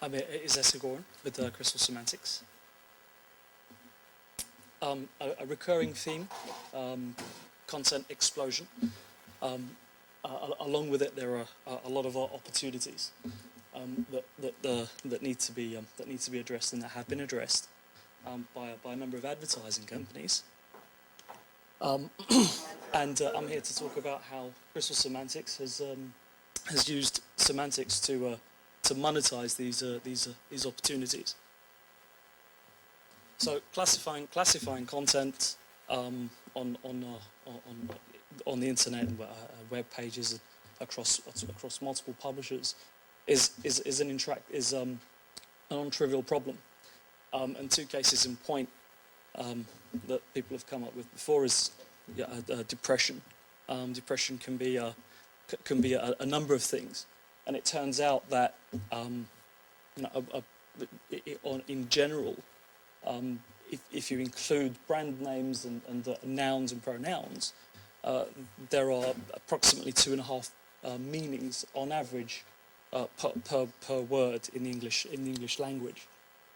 I'm izzet agoren with Crystal Semantics. A recurring theme, content explosion. Along with it, there are a lot of opportunities that need to be addressed and that have been addressed by a number of advertising companies. And I'm here to talk about how Crystal Semantics has used semantics to monetize these opportunities. So classifying content on the internet and web pages across multiple publishers is an non-trivial problem. And two cases in point that people have come up with before is depression. Depression can be a number of things, and it turns out that in general, if you include brand names and nouns and pronouns, there are approximately 2.5 meanings on average per word in the English language,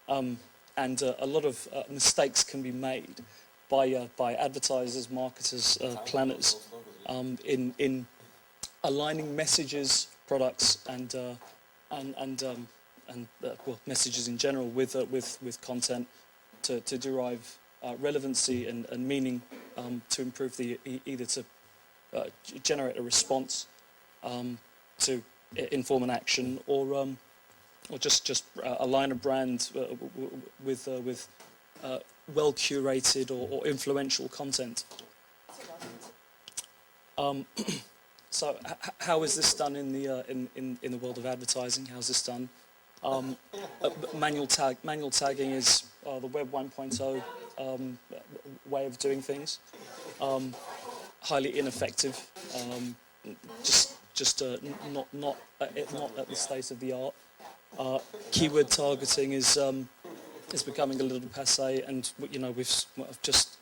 and a lot of mistakes can be made by advertisers, marketers, planners in aligning messages, products, and messages in general with content to derive relevancy and meaning to improve either to generate a response, to inform an action, or just align a brand with well curated or influential content. So how is this done in the world of advertising? How's this done? Manual tagging is the Web 1.0 way of doing things. Highly ineffective. Not at the state of the art. Keyword targeting is becoming a little passé, and I've just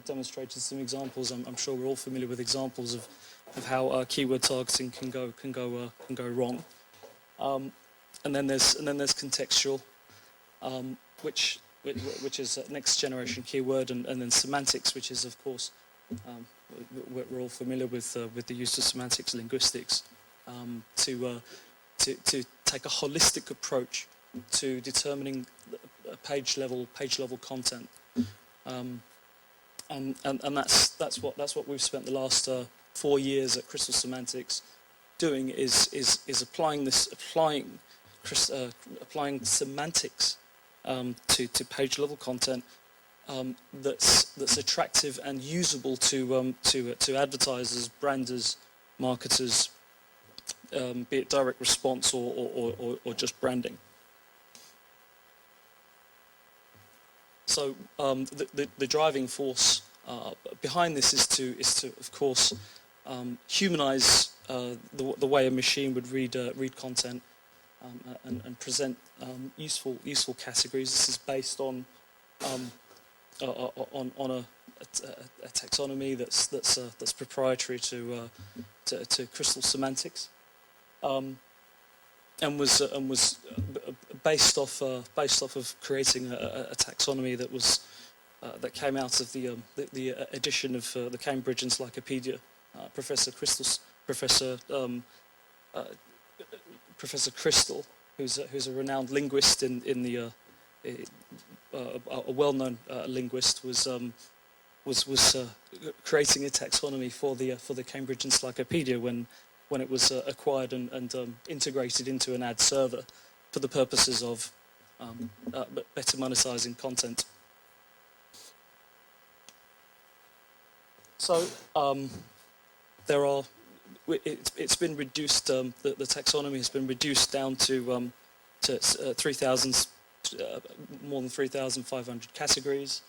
demonstrated some examples. I'm sure we're all familiar with examples of how keyword targeting can go wrong. And then there's contextual, which is next generation keyword, and then semantics, which is of course we're all familiar with the use of semantics linguistics to take a holistic approach to determining page level content, and that's what we've spent the last 4 years at Crystal Semantics doing, is applying semantics to page level content that's attractive and usable to advertisers, branders, marketers, be it direct response or just branding. So the driving force behind this is to of course humanize the way a machine would read content and present useful categories. This is based on a taxonomy that's proprietary to Crystal Semantics, and was based off of creating a taxonomy that came out of the edition of the Cambridge Encyclopedia. Professor Crystal, who's a renowned linguist a well-known linguist, was creating a taxonomy for the Cambridge Encyclopedia when it was acquired and integrated into an ad server for the purposes of better monetizing content. So it's been reduced. The taxonomy has been reduced down to 3,000, more than 3,500 categories.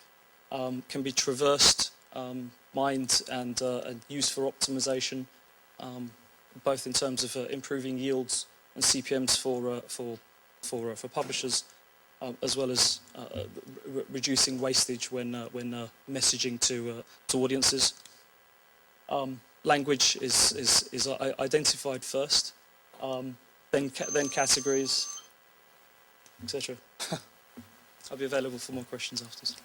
Can be traversed, mined, and used for optimization, both in terms of improving yields and CPMs for publishers, as well as reducing wastage when messaging to audiences. Language is identified first, then categories, etc. I'll be available for more questions afterwards.